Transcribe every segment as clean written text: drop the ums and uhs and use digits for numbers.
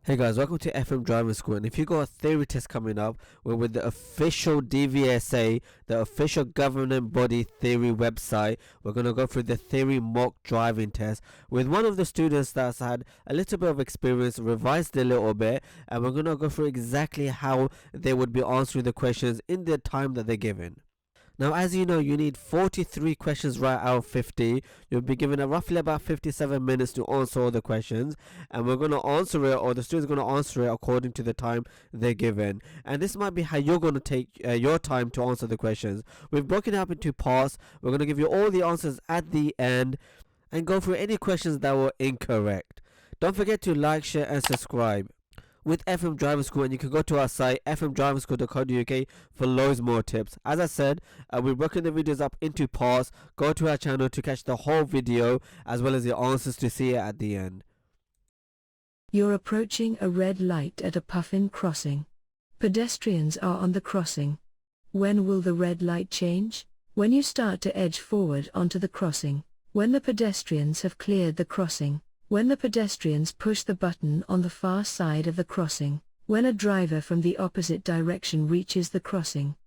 Hey guys, welcome to FM Driving School. And if you got a theory test coming up, we're with the official DVSA, the official governing body theory website. We're going to go through the theory mock driving test with one of the students that's had a little bit of experience, revised a little bit, and we're going to go through exactly how they would be answering the questions in the time that they're given. Now, as you know, you need 43 questions right out of 50. You'll be given roughly about 57 minutes to answer all the questions, and we're going to answer it, or the student's going to answer it according to the time they're given. And this might be how you're going to take your time to answer the questions. We've broken it up into parts. We're going to give you all the answers at the end and go through any questions that were incorrect. Don't forget to like, share, and subscribe with FM Driving School, and you can go to our site fmdrivingschool.co.uk for loads more tips. As I said, we're broken the videos up into parts. Go to our channel to catch the whole video as well as the answers to see it at the end. You're approaching a red light at a puffin crossing. Pedestrians are on the crossing. When will the red light change? When you start to edge forward onto the crossing. When the pedestrians have cleared the crossing. When the pedestrians push the button on the far side of the crossing. When a driver from the opposite direction reaches the crossing.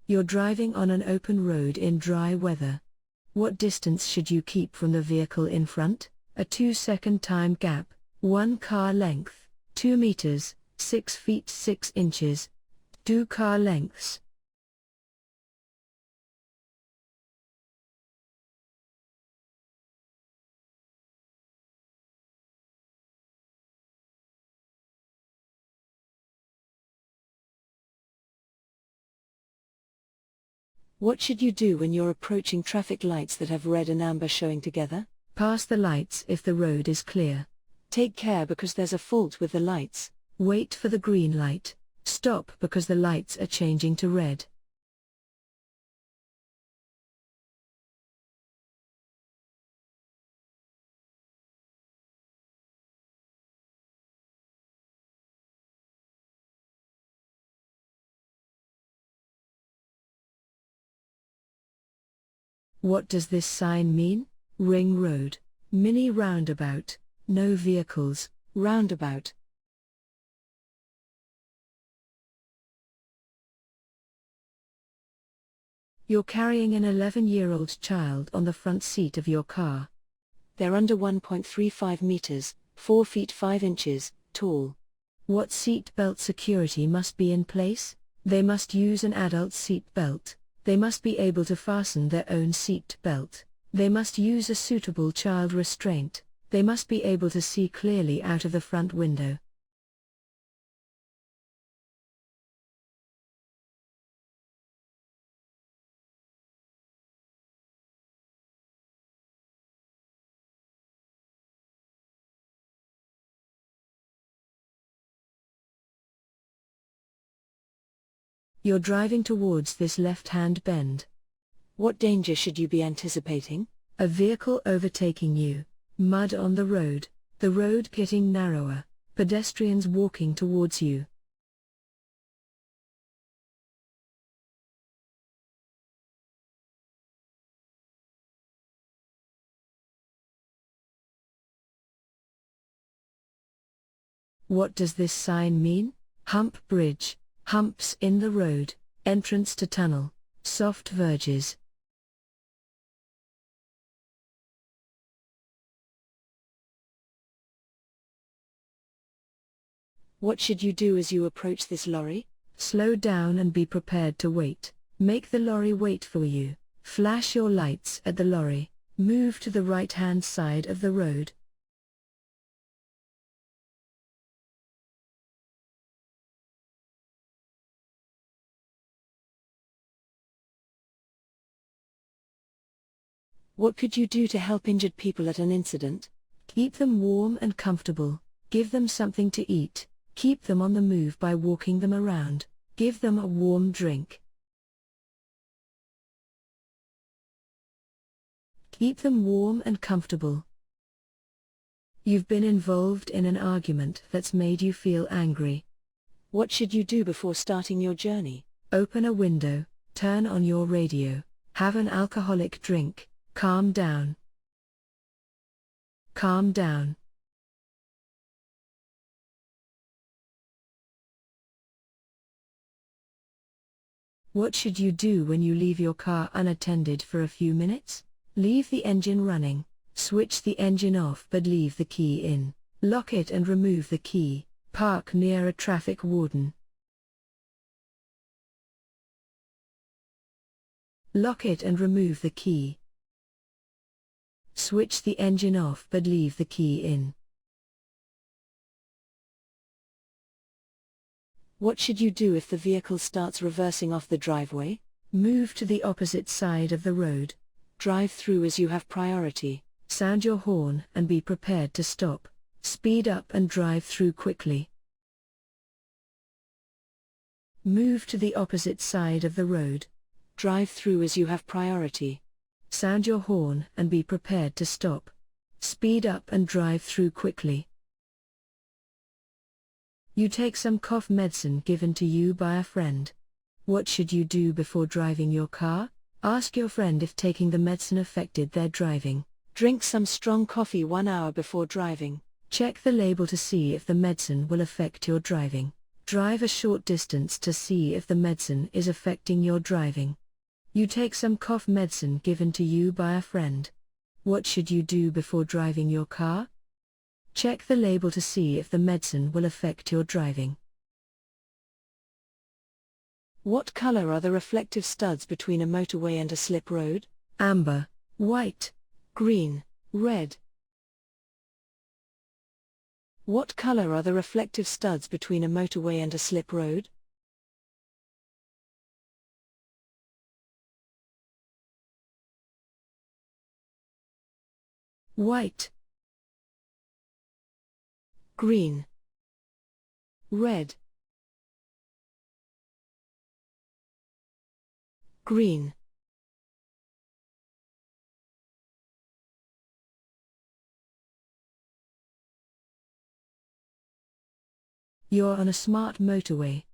You're driving on an open road in dry weather. What distance should you keep from the vehicle in front? A 2-second time gap, 1 car length, 2 meters, 6 feet 6 inches, 2 car lengths. What should you do when you're approaching traffic lights that have red and amber showing together? Pass the lights if the road is clear. Take care because there's a fault with the lights. Wait for the green light. Stop because the lights are changing to red. What does this sign mean? Ring road, mini roundabout, no vehicles, roundabout. You're carrying an 11-year-old child on the front seat of your car. They're under 1.35 meters, 4 feet 5 inches, tall. What seat belt security must be in place? They must use an adult seat belt. They must be able to fasten their own seat belt. They must use a suitable child restraint. They must be able to see clearly out of the front window. You're driving towards this left-hand bend. What danger should you be anticipating? A vehicle overtaking you, mud on the road getting narrower, pedestrians walking towards you. What does this sign mean? Hump bridge, humps in the road, entrance to tunnel, soft verges. What should you do as you approach this lorry? Slow down and be prepared to wait. Make the lorry wait for you. Flash your lights at the lorry. Move to the right-hand side of the road. What could you do to help injured people at an incident? Keep them warm and comfortable. Give them something to eat. Keep them on the move by walking them around. Give them a warm drink. Keep them warm and comfortable. You've been involved in an argument that's made you feel angry. What should you do before starting your journey? Open a window, turn on your radio, have an alcoholic drink, calm down. Calm down. What should you do when you leave your car unattended for a few minutes? Leave the engine running, switch the engine off but leave the key in, lock it and remove the key, park near a traffic warden. Lock it and remove the key. Switch the engine off but leave the key in. What should you do if the vehicle starts reversing off the driveway? Move to the opposite side of the road. Drive through as you have priority. Sound your horn and be prepared to stop. Speed up and drive through quickly. Move to the opposite side of the road. Drive through as you have priority. Sound your horn and be prepared to stop. Speed up and drive through quickly. You take some cough medicine given to you by a friend. What should you do before driving your car? Ask your friend if taking the medicine affected their driving. Drink some strong coffee 1 hour before driving. Check the label to see if the medicine will affect your driving. Drive a short distance to see if the medicine is affecting your driving. You take some cough medicine given to you by a friend. What should you do before driving your car? Check the label to see if the medicine will affect your driving. What color are the reflective studs between a motorway and a slip road? Amber, white, green, red. What color are the reflective studs between a motorway and a slip road? White, green, red, green. You're on a smart motorway.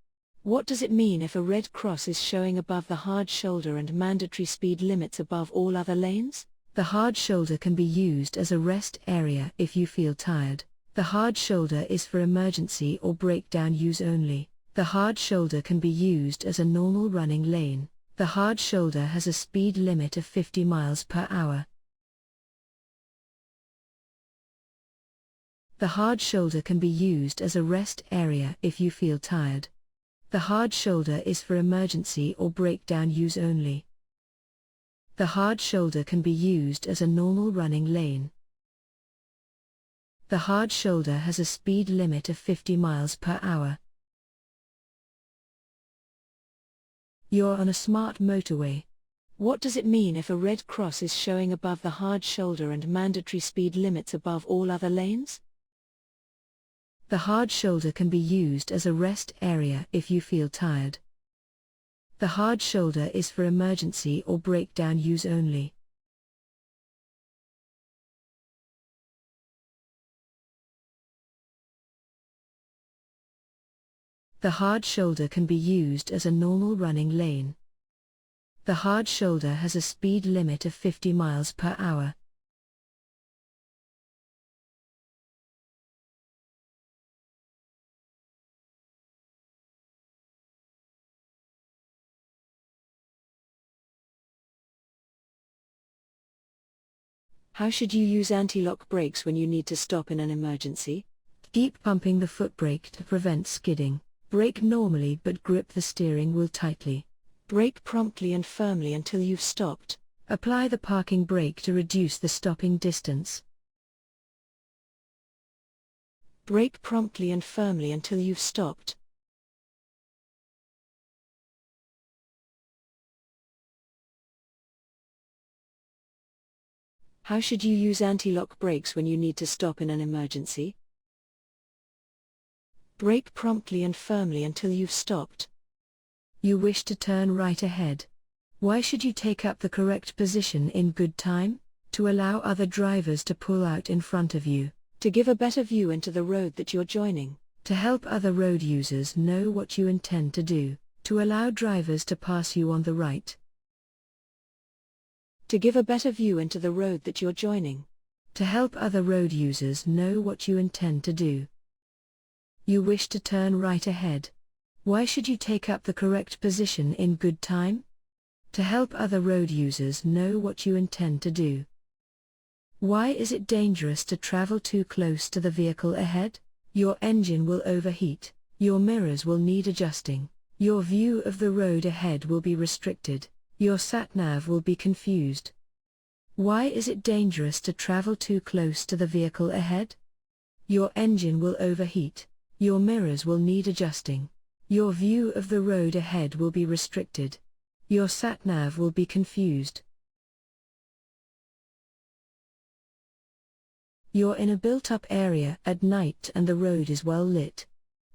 What does it mean if a red cross is showing above the hard shoulder and mandatory speed limits above all other lanes? The hard shoulder can be used as a rest area if you feel tired. The hard shoulder is for emergency or breakdown use only. The hard shoulder can be used as a normal running lane. The hard shoulder has a speed limit of 50 miles per hour. The hard shoulder can be used as a rest area if you feel tired. The hard shoulder is for emergency or breakdown use only. The hard shoulder can be used as a normal running lane. The hard shoulder has a speed limit of 50 miles per hour. You're on a smart motorway. What does it mean if a red cross is showing above the hard shoulder and mandatory speed limits above all other lanes? The hard shoulder can be used as a rest area if you feel tired. The hard shoulder is for emergency or breakdown use only. The hard shoulder can be used as a normal running lane. The hard shoulder has a speed limit of 50 miles per hour. How should you use anti-lock brakes when you need to stop in an emergency? Keep pumping the foot brake to prevent skidding. Brake normally but grip the steering wheel tightly. Brake promptly and firmly until you've stopped. Apply the parking brake to reduce the stopping distance. Brake promptly and firmly until you've stopped. How should you use anti-lock brakes when you need to stop in an emergency? Brake promptly and firmly until you've stopped. You wish to turn right ahead. Why should you take up the correct position in good time? To allow other drivers to pull out in front of you. To give a better view into the road that you're joining. To help other road users know what you intend to do. To allow drivers to pass you on the right. To give a better view into the road that you're joining. To help other road users know what you intend to do. You wish to turn right ahead. Why should you take up the correct position in good time? To help other road users know what you intend to do. Why is it dangerous to travel too close to the vehicle ahead? Your engine will overheat, your mirrors will need adjusting, your view of the road ahead will be restricted, your sat-nav will be confused. Why is it dangerous to travel too close to the vehicle ahead? Your engine will overheat, your mirrors will need adjusting, your view of the road ahead will be restricted, your sat-nav will be confused. You're in a built-up area at night and the road is well lit.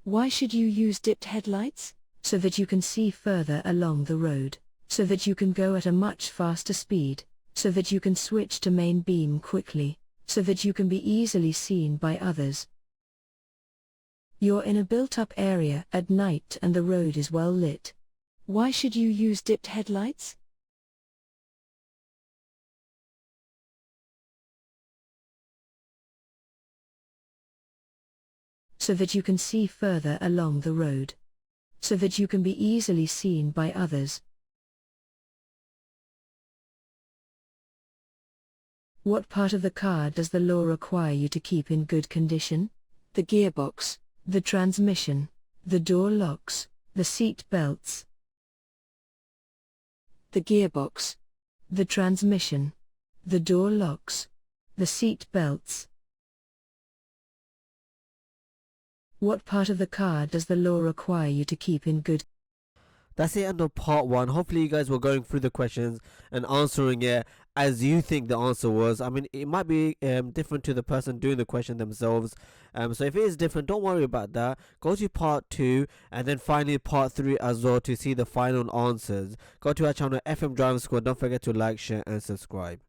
Why should you use dipped headlights? So that you can see further along the road, so that you can go at a much faster speed, so that you can switch to main beam quickly, so that you can be easily seen by others. You're in a built-up area at night and the road is well lit. Why should you use dipped headlights? So that you can see further along the road, so that you can be easily seen by others. What part of the car does the law require you to keep in good condition? The gearbox, the transmission, the door locks, the seat belts. The gearbox, the transmission, the door locks, the seat belts. What part of the car does the law require you to keep in good? That's the end of part 1. Hopefully you guys were going through the questions and answering it as you think the answer was. I mean, it might be different to the person doing the question themselves. So if it is different, don't worry about that. Go to part 2 and then finally part 3 as well to see the final answers. Go to our channel FM Driving School. Don't forget to like, share and subscribe.